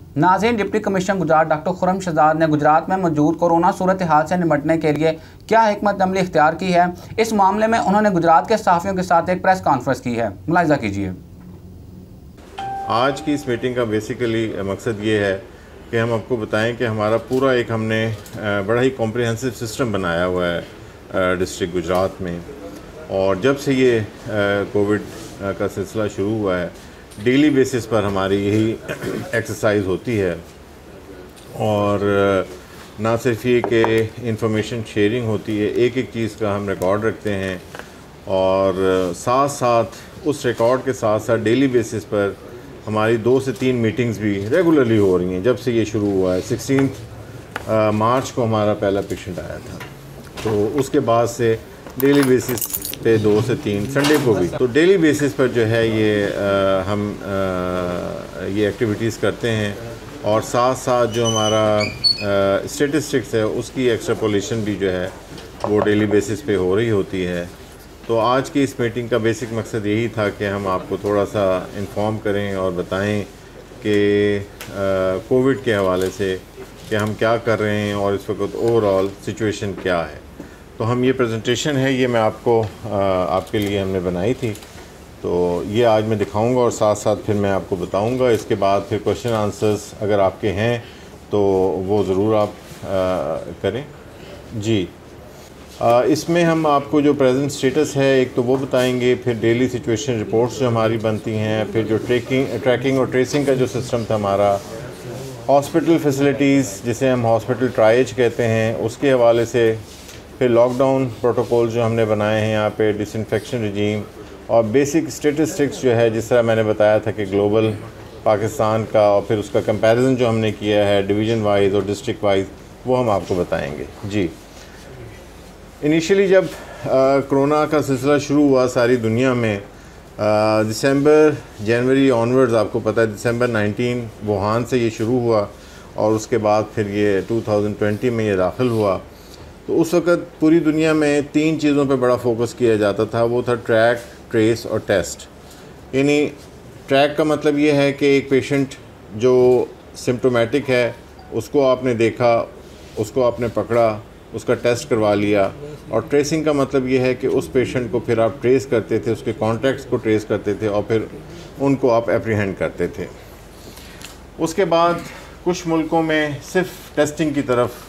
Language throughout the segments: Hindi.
नाज़रीन, deputy commissioner Gujrat doctor Khurram Shahzad ने गुजरात में मौजूद कोरोना सूरत हाल से निपटने के लिए क्या हिकमत अमली इख्तियार की है, इस मामले में उन्होंने गुजरात के सहाफ़ियों के साथ एक प्रेस कॉन्फ्रेंस की है। मुलाहिज़ा कीजिए। आज की इस मीटिंग का बेसिकली मकसद ये है कि हम आपको बताएं कि हमारा पूरा एक हमने बड़ा ही कॉम्प्रिहेंसिव सिस्टम बनाया हुआ है डिस्ट्रिक्ट गुजरात में। और जब से ये कोविड का सिलसिला शुरू हुआ है, डेली बेसिस पर हमारी यही एक्सरसाइज होती है। और ना सिर्फ ये कि इंफॉर्मेशन शेयरिंग होती है, एक एक चीज़ का हम रिकॉर्ड रखते हैं और साथ साथ उस रिकॉर्ड के साथ साथ डेली बेसिस पर हमारी 2 से 3 मीटिंग्स भी रेगुलरली हो रही हैं। जब से ये शुरू हुआ है, 16 मार्च को हमारा पहला पेशेंट आया था, तो उसके बाद से डेली बेसिस पे 2 से 3 संडे को भी, तो डेली बेसिस पर जो है ये हम ये एक्टिविटीज़ करते हैं। और साथ साथ जो हमारा स्टेटिस्टिक्स है उसकी एक्सट्रापोलेशन भी जो है वो डेली बेसिस पे हो रही होती है। तो आज की इस मीटिंग का बेसिक मकसद यही था कि हम आपको थोड़ा सा इन्फॉर्म करें और बताएं कि कोविड के हवाले से कि हम क्या कर रहे हैं और इस वक्त ओवरऑल सिचुएशन क्या है। तो हम ये प्रेजेंटेशन है, ये मैं आपको आपके लिए हमने बनाई थी, तो ये आज मैं दिखाऊंगा और साथ साथ फिर मैं आपको बताऊंगा। इसके बाद फिर क्वेश्चन आंसर्स अगर आपके हैं तो वो ज़रूर आप करें। जी, इसमें हम आपको जो प्रेजेंट स्टेटस है एक तो वो बताएंगे, फिर डेली सिचुएशन रिपोर्ट्स जो हमारी बनती हैं, फिर जो ट्रैकिंग और ट्रेसिंग का जो सिस्टम था हमारा, हॉस्पिटल फैसिलिटीज़ जिसे हम हॉस्पिटल ट्रायज कहते हैं उसके हवाले से, फिर लॉकडाउन प्रोटोकॉल जो हमने बनाए हैं यहाँ पे, डिसइंफेक्शन रिजीम और बेसिक स्टेटिस्टिक्स जो है जिस तरह मैंने बताया था कि ग्लोबल पाकिस्तान का, और फिर उसका कंपैरिजन जो हमने किया है डिवीज़न वाइज और डिस्ट्रिक्ट वाइज, वो हम आपको बताएंगे। जी, इनिशियली जब कोरोना का सिलसिला शुरू हुआ सारी दुनिया में, दिसंबर जनवरी ऑनवर्ड्स, आपको पता है दिसंबर 19 वुहान से ये शुरू हुआ और उसके बाद फिर ये 2020 में ये दाखिल हुआ। तो उस वक़्त पूरी दुनिया में 3 चीज़ों पे बड़ा फोकस किया जाता था, वो था ट्रैक, ट्रेस और टेस्ट। यानी ट्रैक का मतलब ये है कि एक पेशेंट जो सिम्प्टोमेटिक है उसको आपने देखा, उसको आपने पकड़ा, उसका टेस्ट करवा लिया। और ट्रेसिंग का मतलब ये है कि उस पेशेंट को फिर आप ट्रेस करते थे, उसके कॉन्टैक्ट्स को ट्रेस करते थे और फिर उनको आप एप्रीहेंड करते थे। उसके बाद कुछ मुल्कों में सिर्फ टेस्टिंग की तरफ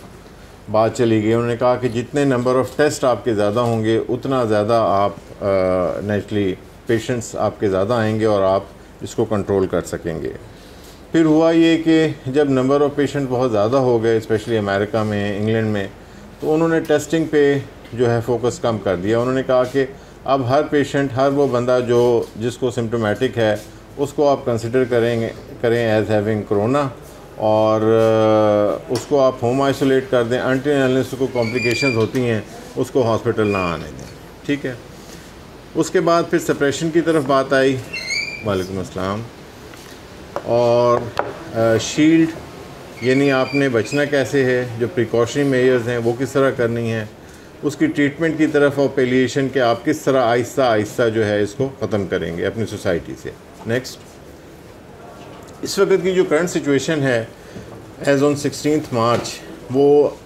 बात चली गई। उन्होंने कहा कि जितने नंबर ऑफ़ टेस्ट आपके ज़्यादा होंगे उतना ज़्यादा आप नेचुरली पेशेंट्स आपके ज़्यादा आएंगे और आप इसको कंट्रोल कर सकेंगे। फिर हुआ ये कि जब नंबर ऑफ़ पेशेंट बहुत ज़्यादा हो गए, स्पेशली अमेरिका में, इंग्लैंड में, तो उन्होंने टेस्टिंग पे जो है फोकस कम कर दिया। उन्होंने कहा कि अब हर पेशेंट, हर वो बंदा जो जिसको सिम्प्टोमेटिक है उसको आप कंसिडर करें एज हैविंग कोरोना और उसको आप होम आइसोलेट कर दें, अनटिल अनलेस उसको कॉम्प्लिकेशंस होती हैं उसको हॉस्पिटल ना आने दें। ठीक है। उसके बाद फिर सप्रेशन की तरफ बात आई, वालेकुम अस्सलाम, और शील्ड यानी आपने बचना कैसे है, जो प्रिकॉशनरी मेजर्स हैं वो किस तरह करनी है, उसकी ट्रीटमेंट की तरफ और पेलिएशन के आप किस तरह आहिस्ता आहिस्ता जो है इसको ख़त्म करेंगे अपनी सोसाइटी से। नेक्स्ट, इस वक्त की जो करंट सिचुएशन है एज ऑन 16 मार्च, वो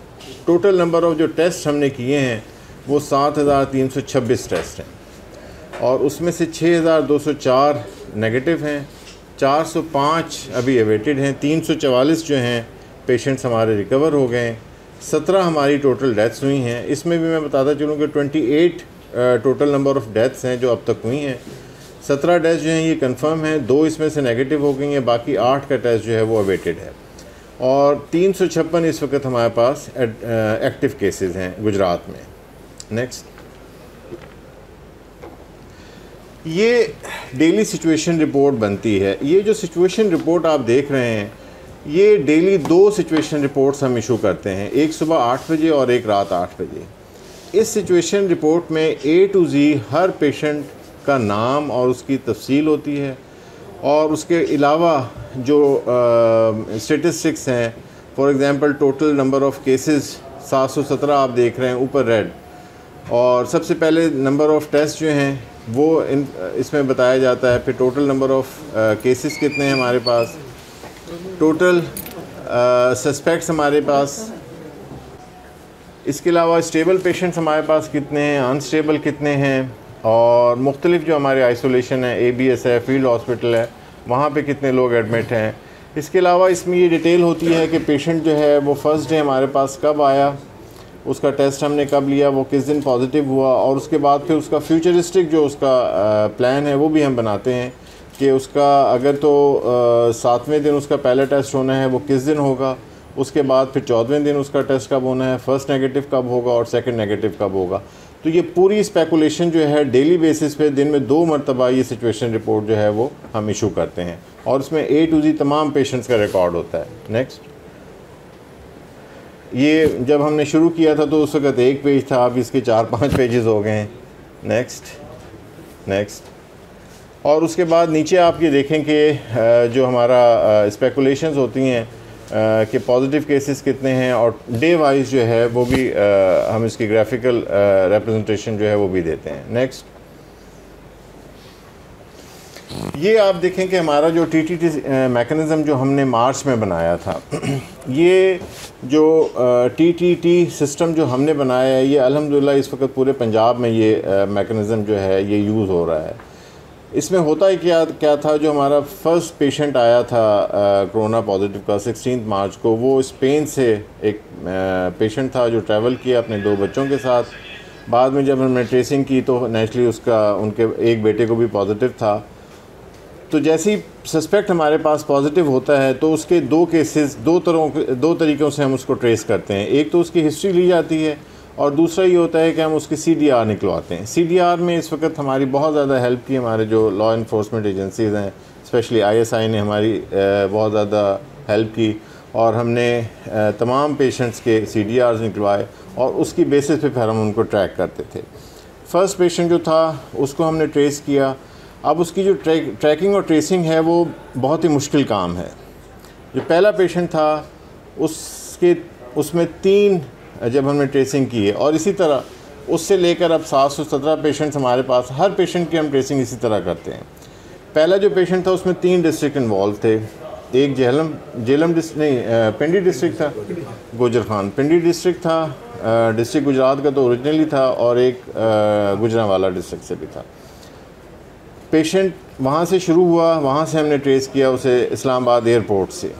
टोटल नंबर ऑफ़ जो टेस्ट हमने किए हैं वो 7,326 टेस्ट हैं और उसमें से 6,204 नेगेटिव हैं, 405 अभी अवेटेड हैं, 344 जो हैं पेशेंट्स हमारे रिकवर हो गए, 17 हमारी टोटल डेथ्स हुई हैं। इसमें भी मैं बताता चलूँ कि 28 टोटल नंबर ऑफ़ डेथ्स हैं जो अब तक हुई हैं। 17 टेस्ट जो हैं ये कंफर्म हैं, 2 इसमें से नेगेटिव हो गई हैं, बाकी 8 का टेस्ट जो है वो अवेटेड है। और 356 इस वक्त हमारे पास एक्टिव केसेस हैं गुजरात में। नेक्स्ट, ये डेली सिचुएशन रिपोर्ट बनती है। ये जो सिचुएशन रिपोर्ट आप देख रहे हैं, ये डेली 2 सिचुएशन रिपोर्ट्स हम इशू करते हैं, एक सुबह 8 बजे और एक रात 8 बजे। इस सिचुएशन रिपोर्ट में A to Z her patient का नाम और उसकी तफसील होती है और उसके अलावा जो स्टेटिस्टिक्स हैं, for example total number of cases 717 आप देख रहे हैं ऊपर रेड, और सबसे पहले नंबर ऑफ़ टेस्ट जो हैं वो इसमें बताया जाता है, फिर टोटल नंबर ऑफ़ केसेस कितने हैं हमारे पास, टोटल सस्पेक्ट्स हमारे पास, इसके अलावा स्टेबल पेशेंट्स हमारे पास कितने हैं, अनस्टेबल कितने हैं, और मुख्तलिफ जो हमारे आइसोलेशन है, ABS है, फील्ड हॉस्पिटल है, वहाँ पे कितने लोग एडमिट हैं। इसके अलावा इसमें ये डिटेल होती है कि पेशेंट जो है वो फ़र्स्ट डे हमारे पास कब आया, उसका टेस्ट हमने कब लिया, वो किस दिन पॉजिटिव हुआ, और उसके बाद फिर उसका फ्यूचरिस्टिक जो उसका प्लान है वो भी हम बनाते हैं कि उसका अगर तो 7वें दिन उसका पहला टेस्ट होना है वो किस दिन होगा, उसके बाद फिर 14वें दिन उसका टेस्ट कब होना है, फर्स्ट नेगेटिव कब होगा और सेकंड नेगेटिव कब होगा। तो ये पूरी स्पेकुलेशन जो है डेली बेसिस पे दिन में 2 मरतबा ये सिचुएशन रिपोर्ट जो है वो हम इशू करते हैं, और उसमें A to Z तमाम पेशेंट्स का रिकॉर्ड होता है। नेक्स्ट, ये जब हमने शुरू किया था तो उस वक्त 1 पेज था, अब इसके 4-5 पेजेस हो गए हैं। नेक्स्ट, और उसके बाद नीचे आप ये देखें कि जो हमारा स्पेकुलेशंस होती हैं कि पॉजिटिव केसेस कितने हैं, और डे वाइज जो है वो भी हम इसकी ग्राफिकल रिप्रेजेंटेशन जो है वो भी देते हैं। नेक्स्ट, ये आप देखें कि हमारा जो TTT मैकेनिज़्म जो हमने मार्च में बनाया था, ये जो TTT सिस्टम जो हमने बनाया है, ये अल्हम्दुलिल्लाह इस वक्त पूरे पंजाब में ये मैकेनिज़्म जो है ये यूज़ हो रहा है। इसमें होता है क्या था, जो हमारा फर्स्ट पेशेंट आया था कोरोना पॉजिटिव का 16 मार्च को, वो स्पेन से एक पेशेंट था जो ट्रैवल किया अपने 2 बच्चों के साथ। बाद में जब हमने ट्रेसिंग की तो नेचुरली उनके एक बेटे को भी पॉजिटिव था। तो जैसे ही सस्पेक्ट हमारे पास पॉजिटिव होता है तो उसके 2 केसेस 2 तरीक़ों से हम उसको ट्रेस करते हैं। एक तो उसकी हिस्ट्री ली जाती है, और दूसरा ये होता है कि हम उसकी CDR निकलवाते हैं। CDR में इस वक्त हमारी बहुत ज़्यादा हेल्प की हमारे जो लॉ इन्फोर्समेंट एजेंसीज़ हैं, स्पेशली ISI ने हमारी बहुत ज़्यादा हेल्प की, और हमने तमाम पेशेंट्स के CDRs निकलवाए, और उसकी बेसिस पे फिर हम उनको ट्रैक करते थे। फ़र्स्ट पेशेंट जो था उसको हमने ट्रेस किया। अब उसकी जो ट्रैकिंग और ट्रेसिंग है वो बहुत ही मुश्किल काम है। जो पहला पेशेंट था उसमें 3 जब हमने ट्रेसिंग की है, और इसी तरह उससे लेकर अब 717 पेशेंट्स हमारे पास, हर पेशेंट की हम ट्रेसिंग इसी तरह करते हैं। पहला जो पेशेंट था उसमें 3 डिस्ट्रिक्ट इन्वॉल्व थे। एक पिंडी डिस्ट्रिक्ट था, गुजर खान पिंडी डिस्ट्रिक्ट था, डिस्ट्रिक्ट गुजरात का तो ओरिजिनली था, और एक गुजरांवाला डिस्ट्रिक्ट से भी था। पेशेंट वहाँ से शुरू हुआ, वहाँ से हमने ट्रेस किया उसे इस्लामाबाद एयरपोर्ट से।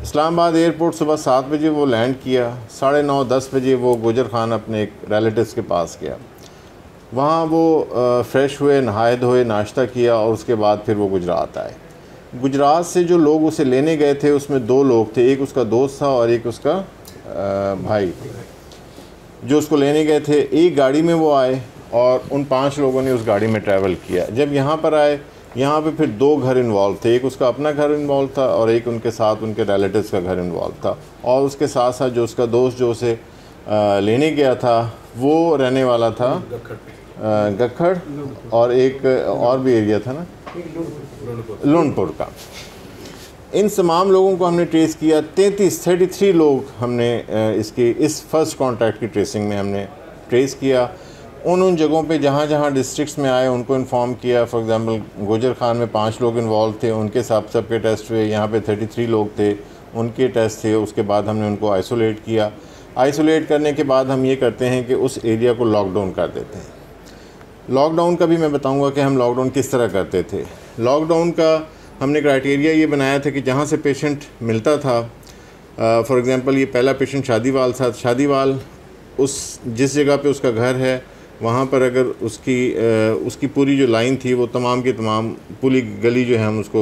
इस्लामाबाद एयरपोर्ट सुबह 7 बजे वो लैंड किया, 9:30-10 बजे वो गुजर खान अपने एक रिलेटिव्स के पास गया। वहाँ वो फ्रेश हुए, नहाए धोए, नाश्ता किया, और उसके बाद फिर वो गुजरात आए। गुजरात से जो लोग उसे लेने गए थे उसमें 2 लोग थे, एक उसका दोस्त था और एक उसका भाई जो उसको लेने गए थे। एक गाड़ी में वो आए और उन 5 लोगों ने उस गाड़ी में ट्रैवल किया। जब यहाँ पर आए, यहाँ पे फिर 2 घर इन्वॉल्व थे, एक उसका अपना घर इन्वॉल्व था और एक उनके साथ उनके रिलेटिव्स का घर इन्वॉल्व था, और उसके साथ साथ जो उसका दोस्त जो उसे लेने गया था वो रहने वाला था गखड़, और एक और भी एरिया था ना लूनपुर का। इन तमाम लोगों को हमने ट्रेस किया। 33 लोग हमने इस फर्स्ट कॉन्टैक्ट की ट्रेसिंग में हमने ट्रेस किया। उन जगहों पे जहाँ जहाँ डिस्ट्रिक्ट्स में आए उनको इन्फॉर्म किया। फॉर एग्ज़ाम्पल गुजर खान में 5 लोग इन्वॉल्व थे, उनके सबके टेस्ट हुए। यहाँ पे 33 लोग थे, उनके टेस्ट थे। उसके बाद हमने उनको आइसोलेट किया। आइसोलेट करने के बाद हम ये करते हैं कि उस एरिया को लॉकडाउन कर देते हैं। लॉकडाउन का भी मैं बताऊंगा कि हम लॉकडाउन किस तरह करते थे। लॉकडाउन का हमने क्राइटेरिया ये बनाया था कि जहाँ से पेशेंट मिलता था, फॉर एग्ज़ाम्पल ये पहला पेशेंट शादीवाल जिस जगह पे उसका घर है वहाँ पर अगर उसकी पूरी जो लाइन थी वो तमाम की तमाम पूरी गली जो है हम उसको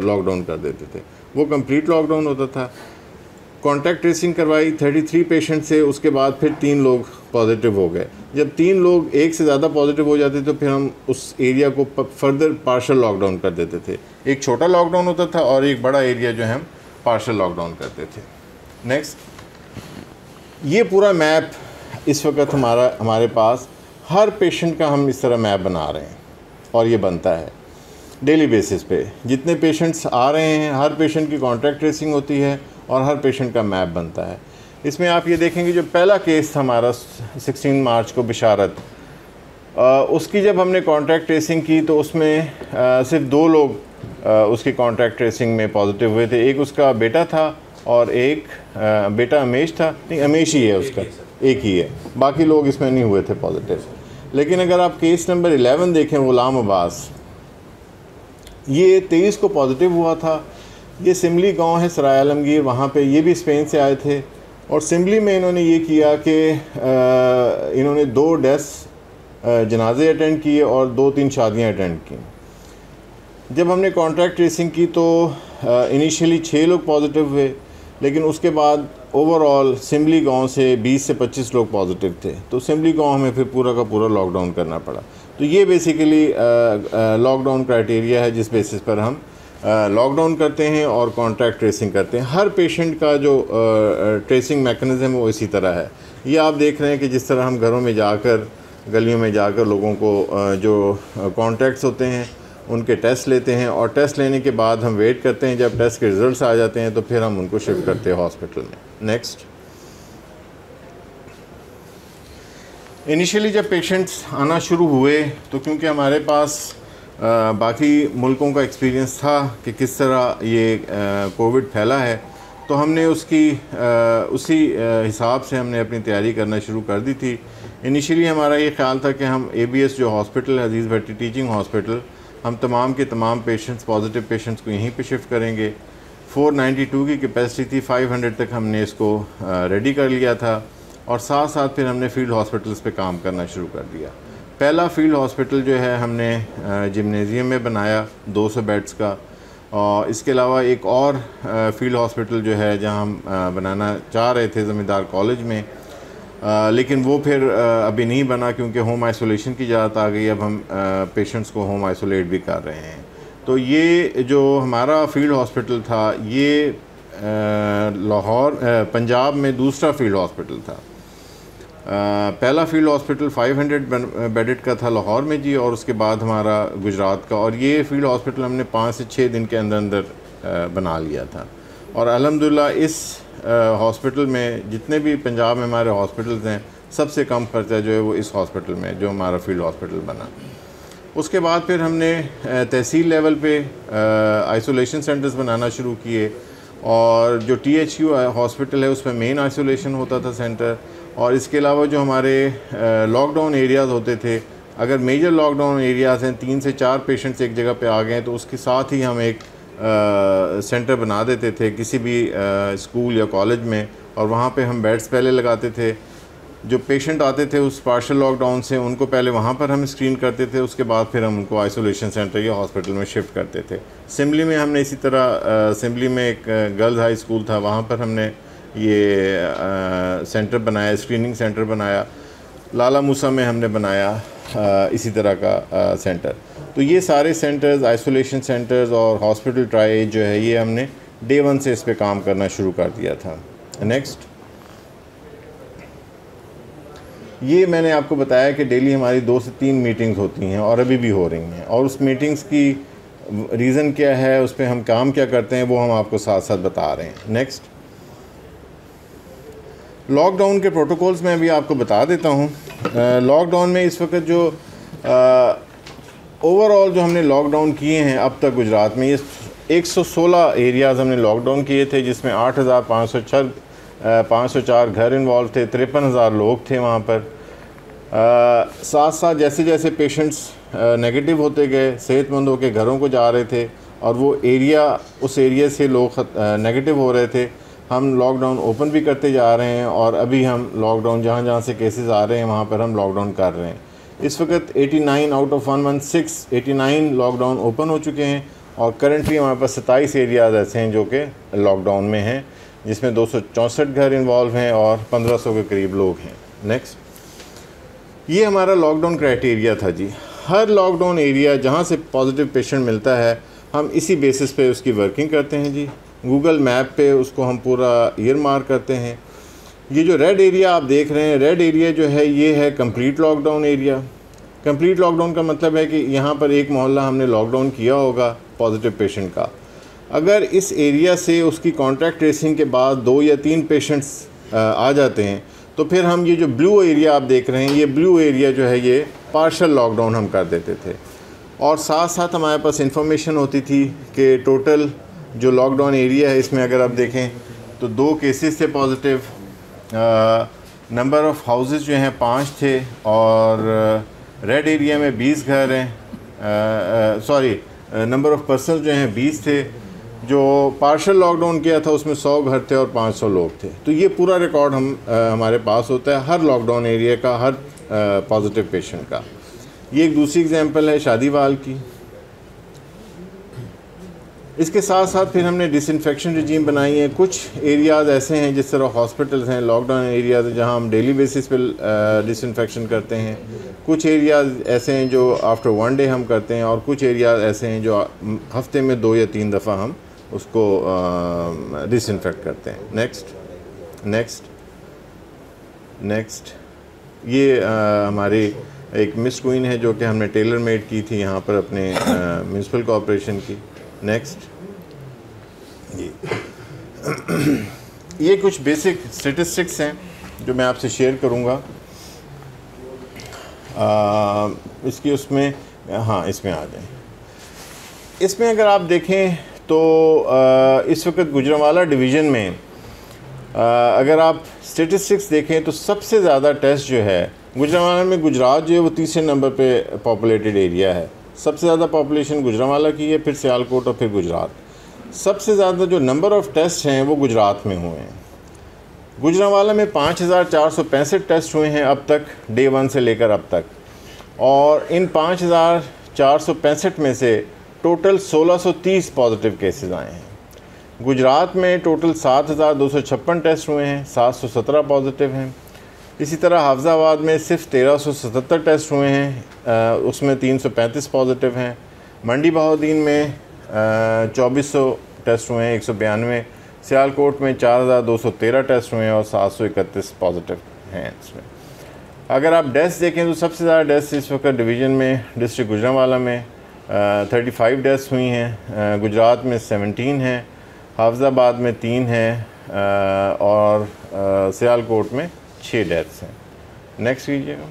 लॉकडाउन कर देते थे। वो कंप्लीट लॉकडाउन होता था। कॉन्टैक्ट ट्रेसिंग करवाई 33 पेशेंट से, उसके बाद फिर 3 लोग पॉजिटिव हो गए। जब 3 लोग एक से ज़्यादा पॉजिटिव हो जाते तो फिर हम उस एरिया को फर्दर पार्शल लॉकडाउन कर देते थे। एक छोटा लॉकडाउन होता था और एक बड़ा एरिया जो है हम पार्शल लॉकडाउन करते थे। नेक्स्ट, ये पूरा मैप इस वक्त हमारे पास हर पेशेंट का हम इस तरह मैप बना रहे हैं, और ये बनता है डेली बेसिस पे। जितने पेशेंट्स आ रहे हैं हर पेशेंट की कॉन्टैक्ट ट्रेसिंग होती है और हर पेशेंट का मैप बनता है। इसमें आप ये देखेंगे जो पहला केस था हमारा 16 मार्च को बिशारत, उसकी जब हमने कॉन्टैक्ट ट्रेसिंग की तो उसमें सिर्फ 2 लोग उसकी कॉन्टैक्ट ट्रेसिंग में पॉजिटिव हुए थे। एक उसका बेटा था और एक बेटा अमेश था, नहीं अमेश ही है उसका, एक ही है, बाकी लोग इसमें नहीं हुए थे पॉजिटिव। लेकिन अगर आप केस नंबर 11 देखें, गुलाम अब्बास, ये 23 को पॉजिटिव हुआ था। ये सिमली गांव है सराय आलमगीर, वहाँ पे ये भी स्पेन से आए थे और सिमली में इन्होंने ये किया कि इन्होंने 2 डेथ्स जनाजे अटेंड किए और 2-3 शादियाँ अटेंड की। जब हमने कॉन्ट्रैक्ट ट्रेसिंग की तो इनिशियली 6 लोग पॉजिटिव हुए, लेकिन उसके बाद ओवरऑल सिमली गांव से 20 से 25 लोग पॉजिटिव थे। तो सिमली गांव हमें फिर पूरा का पूरा लॉकडाउन करना पड़ा। तो ये बेसिकली लॉकडाउन क्राइटेरिया है जिस बेसिस पर हम लॉकडाउन करते हैं और कॉन्टैक्ट ट्रेसिंग करते हैं। हर पेशेंट का जो ट्रेसिंग मैकेनिज़्म वो इसी तरह है। ये आप देख रहे हैं कि जिस तरह हम घरों में जाकर, गलियों में जाकर लोगों को जो कॉन्टैक्ट्स होते हैं उनके टेस्ट लेते हैं और टेस्ट लेने के बाद हम वेट करते हैं, जब टेस्ट के रिज़ल्ट्स आ जाते हैं तो फिर हम उनको शिफ्ट करते हैं हॉस्पिटल में। नेक्स्ट, इनिशियली जब पेशेंट्स आना शुरू हुए तो क्योंकि हमारे पास बाकी मुल्कों का एक्सपीरियंस था कि किस तरह ये कोविड फैला है, तो हमने उसी हिसाब से हमने अपनी तैयारी करना शुरू कर दी थी। इनिशियली हमारा ये ख्याल था कि हम ABS जो हॉस्पिटल है, अजीज़ भट्टी टीचिंग हॉस्पिटल, हम तमाम के तमाम पेशेंट्स, पॉजिटिव पेशेंट्स को यहीं पे शिफ्ट करेंगे। 492 की कैपेसिटी थी, 500 तक हमने इसको रेडी कर लिया था और साथ साथ फिर हमने फील्ड हॉस्पिटल्स पे काम करना शुरू कर दिया। पहला फील्ड हॉस्पिटल जो है हमने जिम्नेज़ियम में बनाया 200 बेड्स का, और इसके अलावा एक और फील्ड हॉस्पिटल जो है जहां हम बनाना चाह रहे थे ज़मींदार कॉलेज में, लेकिन वो फिर अभी नहीं बना क्योंकि होम आइसोलेशन की इजाज़त आ गई। अब हम पेशेंट्स को होम आइसोलेट भी कर रहे हैं। तो ये जो हमारा फील्ड हॉस्पिटल था ये लाहौर पंजाब में दूसरा फील्ड हॉस्पिटल था। पहला फील्ड हॉस्पिटल 500 बेडेड का था लाहौर में जी, और उसके बाद हमारा गुजरात का, और ये फील्ड हॉस्पिटल हमने 5 से 6 दिन के अंदर अंदर बना लिया था। और अल्हम्दुलिल्लाह इस हॉस्पिटल में जितने भी पंजाब में हमारे हॉस्पिटल्स हैं, सबसे कम खर्चा जो है वो इस हॉस्पिटल में, जो हमारा फील्ड हॉस्पिटल बना। उसके बाद फिर हमने तहसील लेवल पे आइसोलेशन सेंटर्स बनाना शुरू किए, और जो THU हॉस्पिटल है उसमें मेन आइसोलेशन होता था सेंटर, और इसके अलावा जो हमारे लॉकडाउन एरियाज़ होते थे, अगर मेजर लॉकडाउन एरियाज़ हैं, 3 से 4 पेशेंट्स एक जगह पे आ गए तो उसके साथ ही हम एक सेंटर बना देते थे किसी भी स्कूल या कॉलेज में, और वहाँ पे हम बेड्स पहले लगाते थे। जो पेशेंट आते थे उस पार्शल लॉकडाउन से, उनको पहले वहाँ पर हम स्क्रीन करते थे, उसके बाद फिर हम उनको आइसोलेशन सेंटर या हॉस्पिटल में शिफ्ट करते थे। सिमली में हमने इसी तरह सिमली में एक गर्ल्स हाई स्कूल था, वहाँ पर हमने ये सेंटर बनाया, स्क्रीनिंग सेंटर बनाया। लाला मूसा में हमने बनाया इसी तरह का सेंटर। तो ये सारे सेंटर्स, आइसोलेशन सेंटर्स और हॉस्पिटल ट्राई जो है, ये हमने डे 1 से इस पे काम करना शुरू कर दिया था। नेक्स्ट, ये मैंने आपको बताया कि डेली हमारी 2 से 3 मीटिंग्स होती हैं और अभी भी हो रही हैं, और उस मीटिंग्स की रीज़न क्या है, उस पर हम काम क्या करते हैं, वो हम आपको साथ साथ बता रहे हैं। नेक्स्ट, लॉकडाउन के प्रोटोकॉल्स मैं भी आपको बता देता हूँ। लॉकडाउन में इस वक्त जो ओवरऑल जो हमने लॉकडाउन किए हैं अब तक गुजरात में, ये 116 एरियाज़ हमने लॉकडाउन किए थे, जिसमें 8,504 घर इन्वॉल्व थे, 53,000 लोग थे वहाँ पर। साथ साथ जैसे जैसे पेशेंट्स नेगेटिव होते गए, सेहतमंद होकर घरों को जा रहे थे और वो एरिया, उस एरिया से लोग नेगेटिव हो रहे थे, हम लॉकडाउन ओपन भी करते जा रहे हैं, और अभी हम लॉकडाउन जहाँ जहाँ से केसेस आ रहे हैं वहाँ पर हम लॉकडाउन कर रहे हैं। इस वक्त 89 आउट ऑफ 116 89 लॉकडाउन ओपन हो चुके हैं, और करंटली हमारे पास 27 एरियाज़ ऐसे हैं जो कि लॉकडाउन में हैं, जिसमें 264 घर इन्वॉल्व हैं और 1500 के करीब लोग हैं। नेक्स्ट, ये हमारा लॉकडाउन क्राइटेरिया था जी। हर लॉकडाउन एरिया जहाँ से पॉजिटिव पेशेंट मिलता है, हम इसी बेसिस पे उसकी वर्किंग करते हैं जी। गूगल मैप पे उसको हम पूरा ईयर मार्क करते हैं। ये जो रेड एरिया आप देख रहे हैं, रेड एरिया जो है ये है complete lockdown area. Complete lockdown का मतलब है कि यहाँ पर एक मोहल्ला हमने लॉकडाउन किया होगा पॉजिटिव पेशेंट का। अगर इस एरिया से उसकी कॉन्टैक्ट ट्रेसिंग के बाद 2 या 3 पेशेंट्स आ जाते हैं, तो फिर हम ये जो ब्लू एरिया आप देख रहे हैं, ये ब्लू एरिया जो है ये पार्शल लॉकडाउन हम कर देते थे। और साथ साथ हमारे पास इंफॉर्मेशन होती थी कि टोटल जो लॉकडाउन एरिया है इसमें अगर आप देखें तो 2 केसेस थे पॉजिटिव, नंबर ऑफ़ हाउसेस जो हैं 5 थे, और रेड एरिया में 20 घर हैं, नंबर ऑफ़ पर्सन जो हैं 20 थे। जो पार्शल लॉकडाउन किया था उसमें 100 घर थे और 500 लोग थे। तो ये पूरा रिकॉर्ड हमारे पास होता है हर लॉकडाउन एरिया का, हर पॉजिटिव पेशेंट का। ये एक दूसरी एग्जांपल है शादीवाल की। इसके साथ साथ फिर हमने डिसइंफेक्शन रजीम बनाई है। कुछ एरियाज़ ऐसे हैं जिस तरह हॉस्पिटल्स हैं, लॉकडाउन एरियाज़ जहां हम डेली बेसिस पे डिसइंफेक्शन करते हैं। कुछ एरियाज़ ऐसे हैं जो आफ्टर 1 डे हम करते हैं, और कुछ एरियाज़ ऐसे हैं जो हफ्ते में 2 या 3 दफ़ा हम उसको डिसइंफेक्ट करते हैं। नेक्स्ट ये हमारी एक मिस क्वीन है जो कि हमने टेलर मेड की थी यहाँ पर अपने म्यूनसिपल कॉरपोरेशन की। नेक्स्ट ये कुछ बेसिक स्टेटिस्टिक्स हैं जो मैं आपसे शेयर करूँगा। इसकी उसमें इसमें आ जाएं। इसमें अगर आप देखें तो इस वक्त गुजरांवाला डिवीज़न में अगर आप स्टेटिस्टिक्स देखें तो सबसे ज़्यादा टेस्ट जो है गुजरांवाला में, गुजरात जो है वो 3रे नंबर पे पॉपुलेटेड एरिया है। सबसे ज़्यादा पॉपुलेशन गुजरांवाला की है, फिर सियालकोट और फिर गुजरात। सबसे ज़्यादा जो नंबर ऑफ़ टेस्ट हैं वो गुजरात में हुए हैं। गुजरांवाला में 5465 टेस्ट हुए हैं अब तक, डे 1 से लेकर अब तक, और इन 5465 में से टोटल 1630 पॉजिटिव केसेस आए हैं। गुजरात में टोटल 7256 टेस्ट हुए हैं, 717 पॉजिटिव हैं। इसी तरह हाफिज़ाबाद में सिर्फ 1377 टेस्ट हुए हैं, उसमें 335 पॉजिटिव हैं। मंडी बहाउद्दीन में 2400 टेस्ट हुए हैं, 192। सियालकोट में 4213 टेस्ट हुए हैं और 731 पॉजिटिव हैं इसमें। अगर आप डेथ्स देखें तो सबसे ज़्यादा डेथ्स इस वक्त डिवीज़न में डिस्ट्रिक्ट गुजरांवाला में 35 डेथ्स हुई हैं, गुजरात में 17 हैं, हाफिज़ाबाद में 3 हैं, और सियालकोट में 6 डेथ्स हैं। नेक्स्ट कीजिएगा।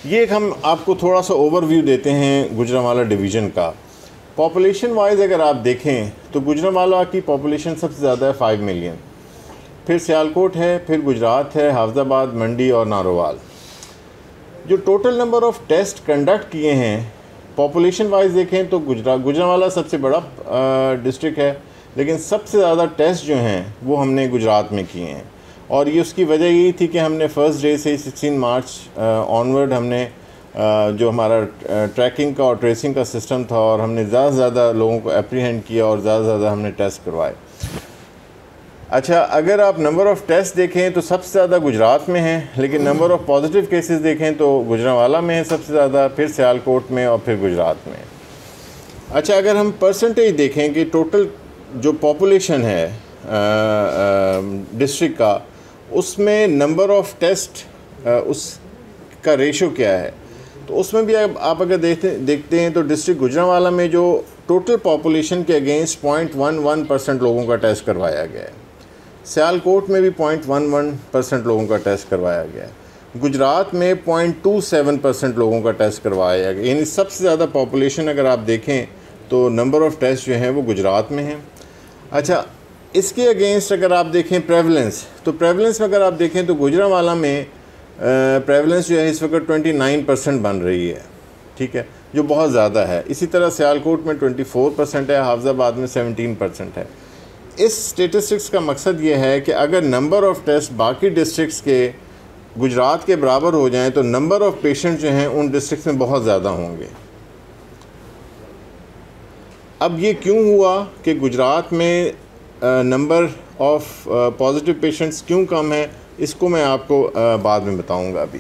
ये एक हम आपको थोड़ा सा ओवरव्यू देते हैं गुजरांवाला डिवीज़न का। पॉपुलेशन वाइज अगर आप देखें तो गुजरांवाला की पॉपुलेशन सबसे ज़्यादा है 5 मिलियन, फिर सियालकोट है, फिर गुजरात है, हाफिज़ाबाद, मंडी और नारोवाल। जो total number of test conduct किए हैं पॉपुलेशन वाइज देखें तो गुजरांवाला सबसे बड़ा डिस्ट्रिक्ट है, लेकिन सबसे ज़्यादा टेस्ट जो हैं वो हमने गुजरात में किए हैं। और ये उसकी वजह यही थी कि हमने फर्स्ट डे से 16 मार्च ऑनवर्ड हमने जो हमारा ट्रैकिंग का और ट्रेसिंग का सिस्टम था, और हमने ज़्यादा से ज़्यादा लोगों को एप्रीहेंड किया और ज़्यादा से ज़्यादा हमने टेस्ट करवाए। अच्छा, अगर आप नंबर ऑफ़ टेस्ट देखें तो सबसे ज़्यादा गुजरात में है, लेकिन नंबर ऑफ़ पॉजिटिव केसेस देखें तो गुजरांवाला में है सबसे ज़्यादा, फिर सियालकोट में और फिर गुजरात में। अच्छा, अगर हम परसेंटेज देखें कि टोटल जो पॉपुलेशन है डिस्ट्रिक्ट का, उसमें नंबर ऑफ़ टेस्ट उसका रेशो क्या है, तो उसमें भी आप अगर देखते हैं तो डिस्ट्रिक्ट गुजरांवाला में जो टोटल पॉपुलेशन के अगेंस्ट 0.11% लोगों का टेस्ट करवाया गया है। सियालकोट में भी 0.11% लोगों का टेस्ट करवाया गया है। गुजरात में 0.27% लोगों का टेस्ट करवाया गया। यानी सबसे ज़्यादा पॉपुलेशन अगर आप देखें तो नंबर ऑफ़ टेस्ट जो हैं वो गुजरात में हैं। अच्छा, इसके अगेंस्ट अगर आप देखें प्रेवलेंस, तो प्रेवलेंस में अगर आप देखें तो गुजरांवाला में प्रेवलेंस जो है इस वक्त 29% बन रही है, ठीक है, जो बहुत ज़्यादा है। इसी तरह सियालकोट में 24% है, हाफिज़ाबाद में 17% है। इस स्टेटिस्टिक्स का मकसद ये है कि अगर नंबर ऑफ़ टेस्ट बाकी डिस्ट्रिक्ट्स के गुजरात के बराबर हो जाएं तो नंबर ऑफ़ पेशेंट जो हैं उन डिस्ट्रिक्ट्स में बहुत ज़्यादा होंगे। अब ये क्यों हुआ कि गुजरात में नंबर ऑफ़ पॉजिटिव पेशेंट्स क्यों कम है, इसको मैं आपको बाद में बताऊंगा अभी।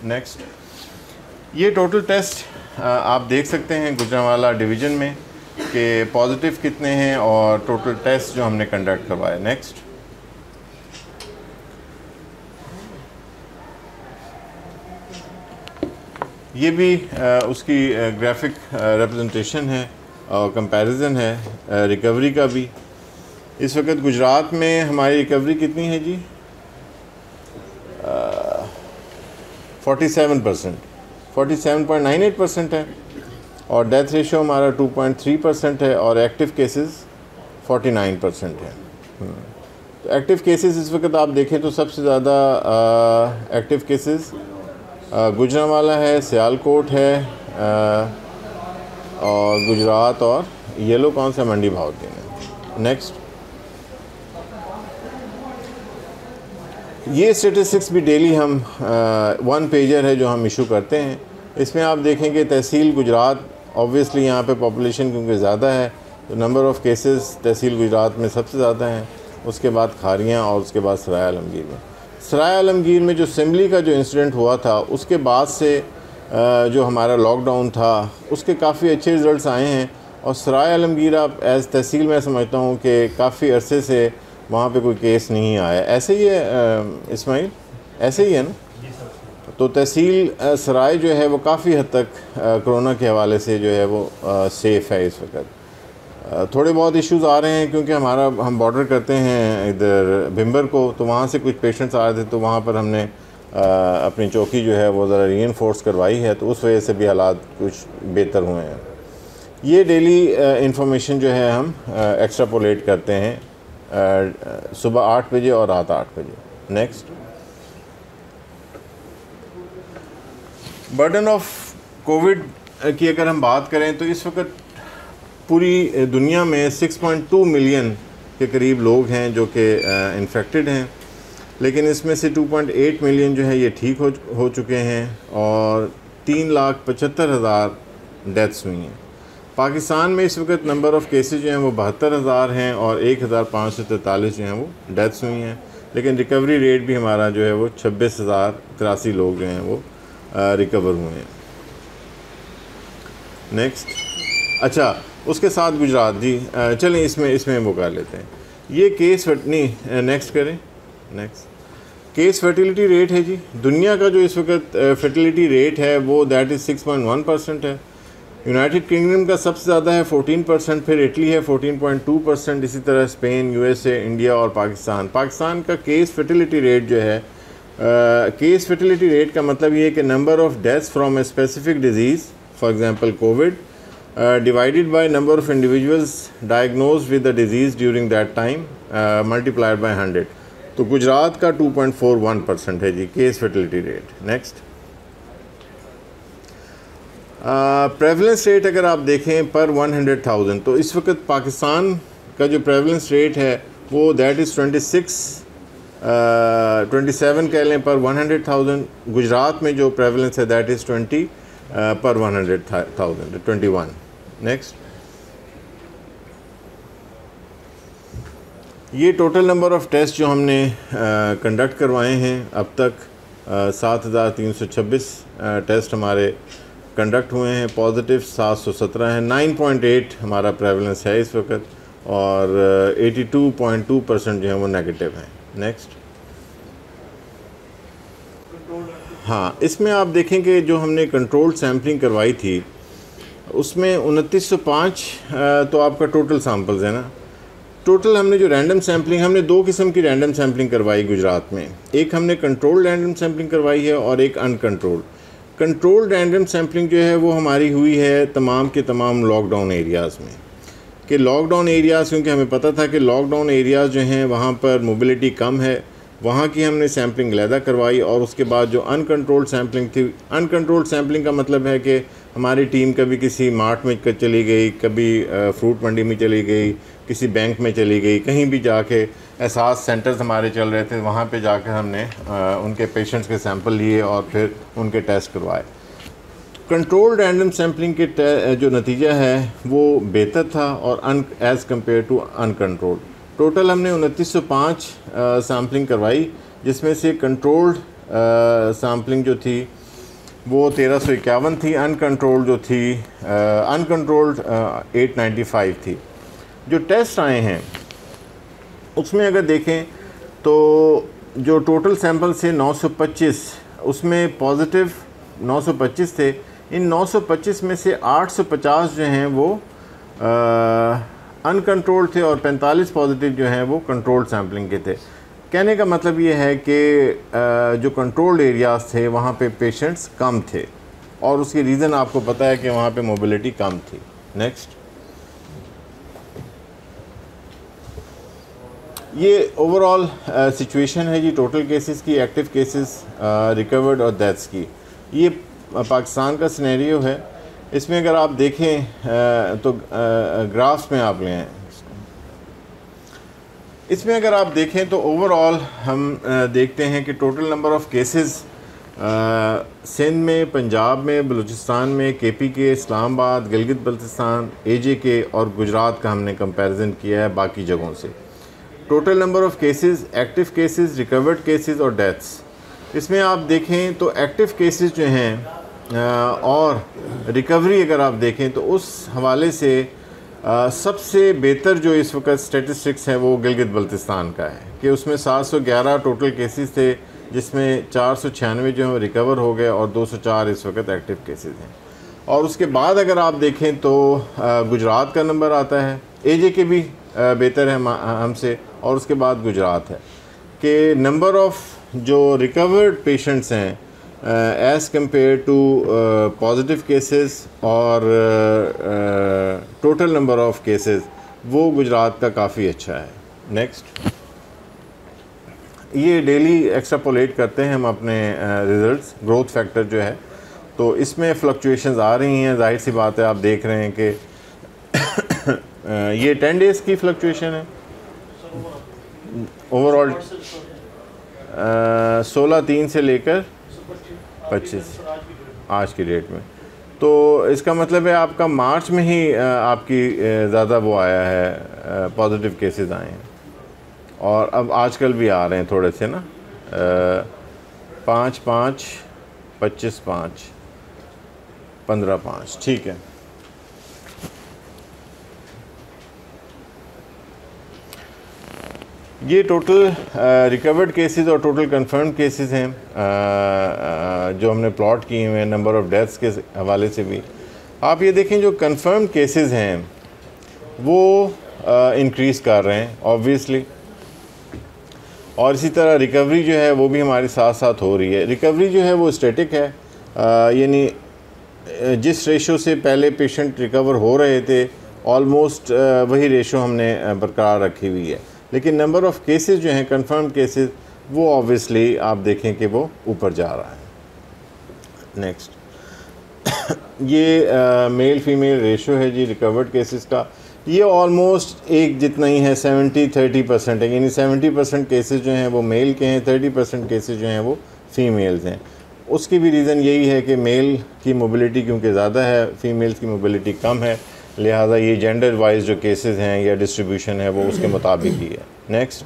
नेक्स्ट, ये टोटल टेस्ट आप देख सकते हैं गुजरांवाला डिवीज़न में कि पॉजिटिव कितने हैं और टोटल टेस्ट जो हमने कंडक्ट करवाए। नेक्स्ट, ये भी उसकी ग्राफिक रिप्रेजेंटेशन है और कंपैरिजन है रिकवरी का भी। इस वक्त गुजरात में हमारी रिकवरी कितनी है जी? 47%। 47.98% है, और डेथ रेशो हमारा 2.3% है, और एक्टिव केसेस 49% है। तो एक्टिव केसेस इस वक्त आप देखें तो सबसे ज़्यादा एक्टिव केसेस गुजरांवाला है, सियालकोट है, और गुजरात, और येलो कौन सा, मंडी बहाउद्दीन है। नेक्स्ट, ये स्टेटिस्टिक्स भी डेली हम 1 पेजर है जो हम इशू करते हैं। इसमें आप देखेंगे तहसील गुजरात, ऑब्वियसली यहाँ पे पॉपुलेशन क्योंकि ज़्यादा है तो नंबर ऑफ़ केसेस तहसील गुजरात में सबसे ज़्यादा हैं, उसके बाद खारियाँ, और उसके बाद सराय आलमगीर में। सराय आलमगीर में जो सिमली का जो इंसिडेंट हुआ था उसके बाद से जो हमारा लॉकडाउन था उसके काफ़ी अच्छे रिज़ल्ट्स आए हैं, और सराय आलमगीर आप एज़ तहसील मैं समझता हूँ कि काफ़ी अरसे से वहाँ पे कोई केस नहीं आया। ऐसे ही है इस्माइल, ऐसे ही है ना? तो तहसील सराय जो है वो काफ़ी हद तक कोरोना के हवाले से जो है वो सेफ़ है इस वक्त। थोड़े बहुत इश्यूज़ आ रहे हैं क्योंकि हम बॉर्डर करते हैं इधर भिम्बर को, तो वहाँ से कुछ पेशेंट्स आ रहे थे, तो वहाँ पर हमने अपनी चौकी जो है वो ज़रा रीइंफोर्स करवाई है, तो उस वजह से भी हालात कुछ बेहतर हुए हैं। ये डेली इंफॉर्मेशन जो है हम एक्स्ट्रापोलेट करते हैं सुबह 8 बजे और रात 8 बजे। नेक्स्ट, बर्डन ऑफ कोविड की अगर हम बात करें तो इस वक्त पूरी दुनिया में 6.2 मिलियन के करीब लोग हैं जो कि इन्फेक्टेड हैं, लेकिन इसमें से 2.8 मिलियन जो है ये ठीक हो चुके हैं, और 3,75,000 डेथ्स हुई हैं। पाकिस्तान में इस वक्त नंबर ऑफ़ केसेस जो हैं वो 72,000 हैं, और 1,543 जो हैं वो डेथ्स हुई हैं, लेकिन रिकवरी रेट भी हमारा जो है वो 26,083 लोग जो हैं वो रिकवर हुए हैं। नेक्स्ट, अच्छा उसके साथ गुजरात जी, चलें इसमें वो कर लेते हैं। ये केस नहीं, नेक्स्ट करें। नेक्स्ट, केस फर्टिलिटी रेट है जी, दुनिया का जो इस वक्त फर्टिलिटी रेट है वो दैट इज़ 6.1% है। यूनाइटेड किंगडम का सबसे ज़्यादा है 14%, फिर इटली है 14.2%, इसी तरह स्पेन, यूएसए, इंडिया और पाकिस्तान का केस फर्टिलिटी रेट जो है, केस फर्टिलिटी रेट का मतलब ये है कि number of deaths from a specific disease, for example Covid, divided by number of individuals diagnosed with the disease during that time, multiplied by 100। तो गुजरात का 2.41% है जी केस fertility rate. Next, prevalence rate अगर आप देखें पर 100,000, तो इस वक्त पाकिस्तान का जो प्रेवलेंस रेट है वो दैट इज़ 27 कह लें पर 100,000। गुजरात में जो प्रेवलेंस है दैट इज़ 20 पर 100,000, 21। नेक्स्ट, ये टोटल नंबर ऑफ़ टेस्ट जो हमने कंडक्ट करवाए हैं अब तक 7,326 टेस्ट हमारे कंडक्ट हुए हैं, पॉजिटिव 717 हैं, 9.8 हमारा प्रेवलेंस है इस वक्त, और 82.2% जो है वो नेगेटिव हैं। नेक्स्ट, हाँ इसमें आप देखें कि जो हमने कंट्रोल्ड सैम्पलिंग करवाई थी उसमें 2905 तो आपका टोटल सैम्पल्स है ना। टोटल हमने जो रैंडम सैम्पलिंग, हमने 2 किस्म की रैंडम सैम्पलिंग करवाई गुजरात में, एक हमने कंट्रोल्ड रैंडम सैम्पलिंग करवाई है और एक अनकंट्रोल्ड। कंट्रोल्ड रैंडम सैम्पलिंग जो है वो हमारी हुई है तमाम के तमाम लॉकडाउन एरियाज़ में, कि लॉकडाउन एरियाज़, क्योंकि हमें पता था कि लॉकडाउन एरियाज़ जो हैं वहाँ पर मोबिलिटी कम है, वहाँ की हमने सैम्पलिंग अलहदा करवाई। और उसके बाद जो अनकंट्रोल्ड सैम्पलिंग थी, अनकंट्रोल्ड सैम्पलिंग का मतलब है कि हमारी टीम कभी किसी मार्ट में चली गई, कभी फ्रूट मंडी में चली गई, किसी बैंक में चली गई, कहीं भी जाके एहसास सेंटर्स हमारे चल रहे थे, वहाँ पे जाकर हमने उनके पेशेंट्स के सैंपल लिए और फिर उनके टेस्ट करवाए। कंट्रोल्ड रैंडम सैम्पलिंग के जो नतीजा है वो बेहतर था और as compare to uncontrolled. Total हमने 2905 सैम्पलिंग करवाई, जिसमें से कंट्रोल्ड सैम्पलिंग जो थी वो 1351 थी, अनकंट्रोल्ड जो थी अनकंट्रोल्ड 895 थी। जो टेस्ट आए हैं उसमें अगर देखें तो जो टोटल सैंपल से 925, उसमें पॉजिटिव 925 थे। इन 925 में से 850 जो हैं वो अनकंट्रोल्ड थे और 45 पॉजिटिव जो हैं वो कंट्रोल्ड सैम्पलिंग के थे। कहने का मतलब ये है कि जो कंट्रोल्ड एरियाज़ थे वहाँ पे पेशेंट्स कम थे और उसकी रीज़न आपको पता है कि वहाँ पे मोबिलिटी कम थी। नेक्स्ट, ये ओवरऑल सिचुएशन है जी टोटल केसेस की, एक्टिव केसेस, रिकवर्ड और डेथ्स की। ये पाकिस्तान का सिनेरियो है। इसमें अगर आप देखें तो ग्राफ्स में आप लें, इसमें अगर आप देखें तो ओवरऑल हम देखते हैं कि total number of cases Sindh में, पंजाब में, बलूचिस्तान में, केपी के, इस्लामाबाद, गिलगित बल्तिस्तान, एजे के और गुजरात का हमने कंपैरिजन किया है बाकी जगहों से। Total number of cases, active cases, recovered cases और डेथ्स, इसमें आप देखें तो एक्टिव केसेस जो हैं और रिकवरी अगर आप देखें तो उस हवाले से सबसे बेहतर जो इस वक्त स्टेटिस्टिक्स है वो गिलगित बल्तिस्तान का है कि उसमें 711 टोटल केसेस थे, जिसमें 496 जो हैं रिकवर हो गए और 204 इस वक्त एक्टिव केसेस हैं। और उसके बाद अगर आप देखें तो गुजरात का नंबर आता है, एजे के भी बेहतर है हमसे, और उसके बाद गुजरात है कि नंबर ऑफ़ जो रिकवर्ड पेशेंट्स हैं as compare to positive cases और टोटल नंबर ऑफ़ केसेस, वो गुजरात का काफ़ी अच्छा है। नेक्स्ट, ये डेली एक्स्ट्रापोलेट करते हैं हम अपने रिज़ल्ट्स, ग्रोथ फैक्टर जो है, तो इसमें फ्लक्चुएशंस आ रही हैं। जाहिर सी बात है, आप देख रहे हैं कि ये 10 डेज़ की फ्लक्चुएशन है। ओवरऑल 16/3 से लेकर 25 आज की डेट में, तो इसका मतलब है आपका मार्च में ही आपकी ज़्यादा वो आया है, पॉजिटिव केसेस आए हैं, और अब आजकल भी आ रहे हैं थोड़े से ना, 5/5, 25/5, 15/5, ठीक है। ये टोटल रिकवर्ड केसेस और टोटल कंफर्म केसेस हैं जो हमने प्लॉट किए हुए हैं नंबर ऑफ़ डेथ्स के हवाले से भी। आप ये देखें जो कंफर्म केसेस हैं वो इंक्रीज़ कर रहे हैं ऑब्वियसली, और इसी तरह रिकवरी जो है वो भी हमारे साथ साथ हो रही है। रिकवरी जो है वो स्टैटिक है, यानी जिस रेशो से पहले पेशेंट रिकवर हो रहे थे ऑलमोस्ट वही रेशो हमने बरकरार रखी हुई है, लेकिन नंबर ऑफ़ केसेस जो हैं कंफर्म केसेस वो ऑब्वियसली आप देखें कि वो ऊपर जा रहा है। नेक्स्ट, ये मेल फीमेल रेशो है जी रिकवर्ड केसेस का, ये ऑलमोस्ट एक जितना ही है, 70-30% है, यानी 70% केसेस जो हैं वो मेल के हैं, 30% केसेस जो हैं वो फीमेल्स हैं। उसकी भी रीज़न यही है कि मेल की मोबिलिटी क्योंकि ज़्यादा है, फीमेल्स की मोबिलिटी कम है, लिहाजा ये जेंडर वाइज जो केसेस हैं या डिस्ट्रीब्यूशन है वो उसके मुताबिक ही है। नेक्स्ट,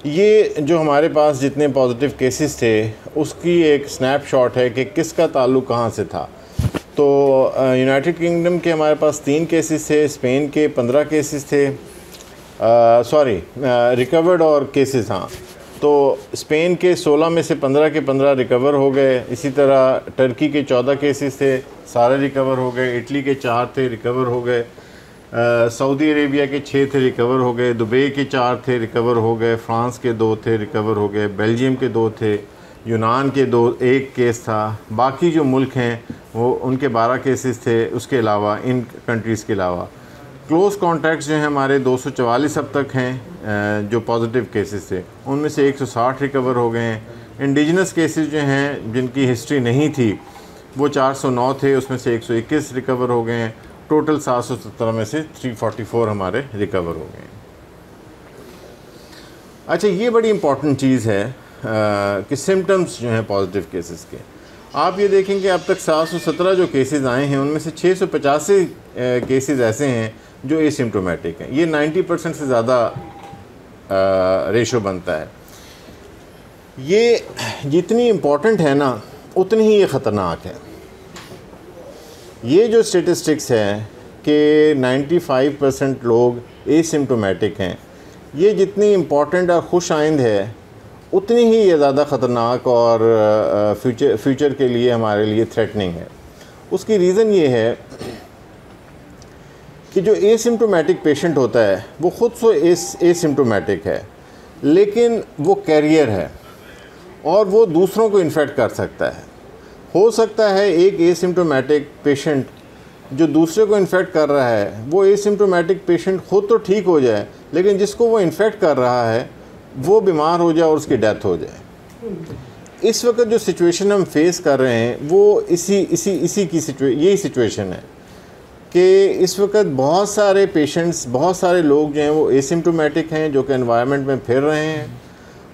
ये जो हमारे पास जितने पॉजिटिव केसेस थे उसकी एक स्नैपशॉट है कि किसका ताल्लुक़ कहाँ से था। तो यूनाइटेड किंगडम के हमारे पास 3 केसेस थे, स्पेन के 15 केसेस थे, रिकवर्ड और केसेस, हाँ, तो स्पेन के 16 में से 15 के 15 रिकवर हो गए। इसी तरह टर्की के 14 केसेस थे, सारे रिकवर हो गए। इटली के 4 थे, रिकवर हो गए। सऊदी अरेबिया के 6 थे, रिकवर हो गए। दुबई के 4 थे, रिकवर हो गए। फ्रांस के 2 थे, रिकवर हो गए। बेल्जियम के 2 थे, यूनान के 1 केस था। बाकी जो मुल्क हैं वो उनके 12 केसेस थे, उसके अलावा इन कंट्रीज़ के अलावा क्लोज़ कॉन्टैक्ट्स जो हैं हमारे 244 अब तक हैं जो पॉजिटिव केसेस थे, उनमें से 160 रिकवर हो गए हैं। इंडिजिनस केसेस जो हैं जिनकी हिस्ट्री नहीं थी वो 409 थे, उसमें से 121 रिकवर हो गए हैं। टोटल 717 में से 344 हमारे रिकवर हो गए हैं। अच्छा, ये बड़ी इम्पॉर्टेंट चीज़ है कि सिम्टम्स जो हैं पॉजिटिव केसेस के, आप ये देखें कि अब तक 717 जो केसेस आए हैं उनमें से 685 केसेस ऐसे हैं जो एसिम्प्टोमेटिक हैं। ये 90% से ज़्यादा रेशो बनता है। ये जितनी इम्पॉर्टेंट है ना उतनी ही ये ख़तरनाक है। ये जो स्टेटिस्टिक्स है कि 95% लोग एसिम्प्टोमेटिक हैं, ये जितनी इम्पॉर्टेंट और खुश आइंद है उतनी ही ये ज़्यादा ख़तरनाक और फ्यूचर के लिए हमारे लिए थ्रेटनिंग है। उसकी रीज़न ये है कि जो एसिम्प्टोमेटिक पेशेंट होता है वो ख़ुद से एसिम्प्टोमेटिक है, लेकिन वो कैरियर है और वो दूसरों को इन्फेक्ट कर सकता है। हो सकता है एक एसिम्प्टोमेटिक पेशेंट जो दूसरे को इन्फेक्ट कर रहा है, वो एसिम्प्टोमेटिक पेशेंट खुद तो ठीक हो जाए, लेकिन जिसको वो इन्फेक्ट कर रहा है वो बीमार हो जाए और उसकी डेथ हो जाए। इस वक्त जो सिचुएशन हम फेस कर रहे हैं वो इसी की यही सिचुएशन है कि इस वक्त बहुत सारे पेशेंट्स, बहुत सारे लोग जो हैं वो एसिम्प्टोमेटिक हैं, जो कि एनवायरनमेंट में फिर रहे हैं,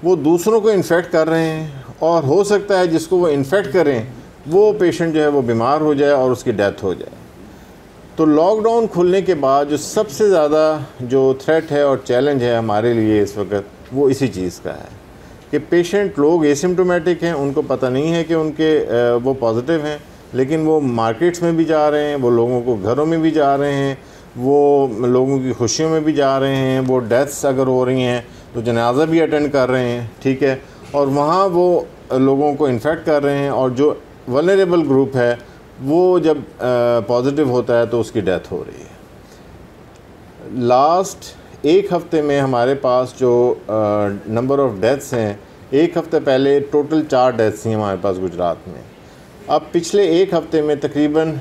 वो दूसरों को इन्फेक्ट कर रहे हैं, और हो सकता है जिसको वो इन्फेक्ट करें वो पेशेंट जो है वो बीमार हो जाए और उसकी डेथ हो जाए। तो लॉकडाउन खुलने के बाद जो सबसे ज़्यादा जो थ्रेट है और चैलेंज है हमारे लिए इस वक्त, वो इसी चीज़ का है कि पेशेंट लोग एसिम्प्टोमेटिक हैं, उनको पता नहीं है कि उनके वो पॉजिटिव हैं, लेकिन वो मार्केट्स में भी जा रहे हैं, वो लोगों को घरों में भी जा रहे हैं, वो लोगों की खुशियों में भी जा रहे हैं, वो डेथ्स अगर हो रही हैं तो जनाजा भी अटेंड कर रहे हैं, ठीक है, और वहाँ वो लोगों को इन्फेक्ट कर रहे हैं, और जो वल्नरेबल ग्रुप है वो जब पॉजिटिव होता है तो उसकी डेथ हो रही है। लास्ट एक हफ़्ते में हमारे पास जो नंबर ऑफ़ डेथ्स हैं, एक हफ़्ते पहले टोटल 4 डेथ्स थी हमारे पास गुजरात में। अब पिछले एक हफ़्ते में तकरीबन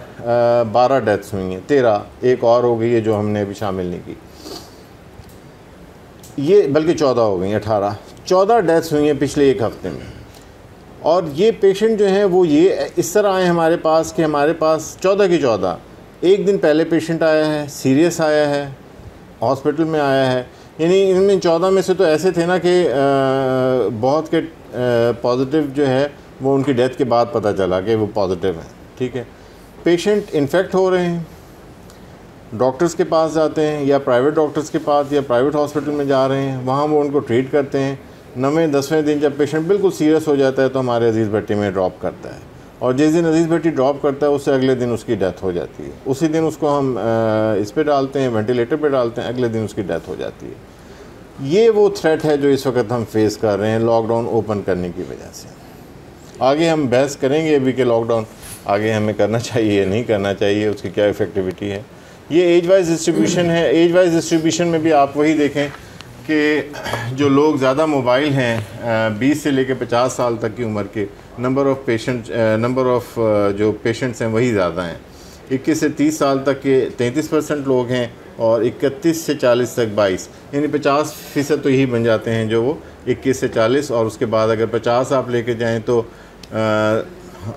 12 डेथ्स हुई हैं, 13 एक और हो गई है जो हमने अभी शामिल नहीं की, ये बल्कि 14 हो गई, 14 डेथ्स हुई हैं पिछले एक हफ़्ते में। और ये पेशेंट जो हैं वो ये इस तरह आए हमारे पास कि हमारे पास 14 की 14 एक दिन पहले पेशेंट आया है, सीरियस आया है, हॉस्पिटल में आया है, यानी इनमें 14 में से तो ऐसे थे ना कि बहुत के पॉजिटिव जो है वो उनकी डेथ के बाद पता चला कि वो पॉजिटिव हैं, ठीक है। पेशेंट इन्फेक्ट हो रहे हैं, डॉक्टर्स के पास जाते हैं या प्राइवेट डॉक्टर्स के पास या प्राइवेट हॉस्पिटल में जा रहे हैं, वहाँ वो उनको ट्रीट करते हैं। 9वें-10वें दिन जब पेशेंट बिल्कुल सीरियस हो जाता है तो हमारे अजीज़ भट्टी में ड्रॉप करता है, और जिस दिन अजीज़ भट्टी ड्रॉप करता है उससे अगले दिन उसकी डेथ हो जाती है। उसी दिन उसको हम इस पे डालते हैं, वेंटिलेटर पे डालते हैं, अगले दिन उसकी डेथ हो जाती है। ये वो थ्रेट है जो इस वक्त हम फेस कर रहे हैं लॉकडाउन ओपन करने की वजह से। आगे हम बहस करेंगे अभी कि लॉकडाउन आगे हमें करना चाहिए या नहीं करना चाहिए, उसकी क्या इफ़ेक्टिविटी है। ये एज वाइज डिस्ट्रीब्यूशन है। एज वाइज डिस्ट्रीब्यूशन में भी आप वही देखें कि जो लोग ज़्यादा मोबाइल हैं 20 से लेकर 50 साल तक की उम्र के नंबर ऑफ़ जो पेशेंट्स हैं वही ज़्यादा हैं। 21 से 30 साल तक के 33% लोग हैं, और 31 से 40 तक 22, यानी 50% तो यही बन जाते हैं जो वो 21 से 40, और उसके बाद अगर 50 आप लेके जाएँ तो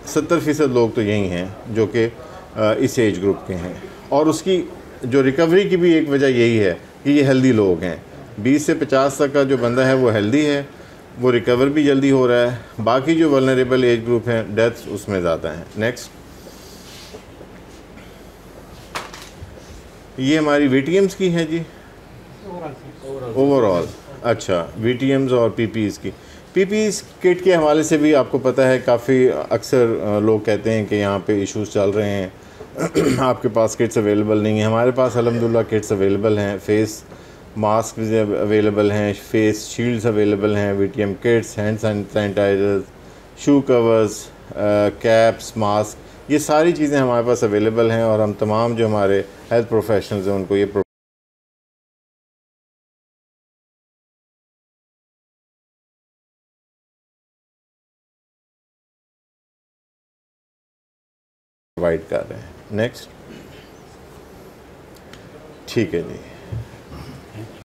70% लोग तो यही हैं जो कि इस एज ग्रुप के हैं। और उसकी जो रिकवरी की भी एक वजह यही है कि ये हेल्दी लोग हैं। 20 से 50 तक का जो बंदा है वो हेल्दी है, वो रिकवर भी जल्दी हो रहा है। बाकी जो वल्नरेबल एज ग्रुप हैं डेथ्स उसमें ज़्यादा हैं। नेक्स्ट, ये हमारी वीटीएम्स की है जी, ओवरऑल। अच्छा, वीटीएम्स और पीपीज़ की। पीपीज़ किट के हवाले से भी आपको पता है काफ़ी अक्सर लोग कहते हैं कि यहाँ पे इश्यूज़ चल रहे हैं, आपके पास किट्स अवेलेबल नहीं है। हमारे पास अल्हम्दुलिल्लाह किट्स अवेलेबल हैं, फेस मास्क अवेलेबल हैं, फेस शील्ड्स अवेलेबल हैं, वीटीएम किट्स, हैंड सैनिटाइजर्स, शू कवर्स, कैप्स, मास्क, ये सारी चीज़ें हमारे पास अवेलेबल हैं, और हम तमाम जो हमारे हेल्थ प्रोफेशनल्स हैं उनको ये प्रोवाइड कर रहे हैं। नेक्स्ट, ठीक है जी।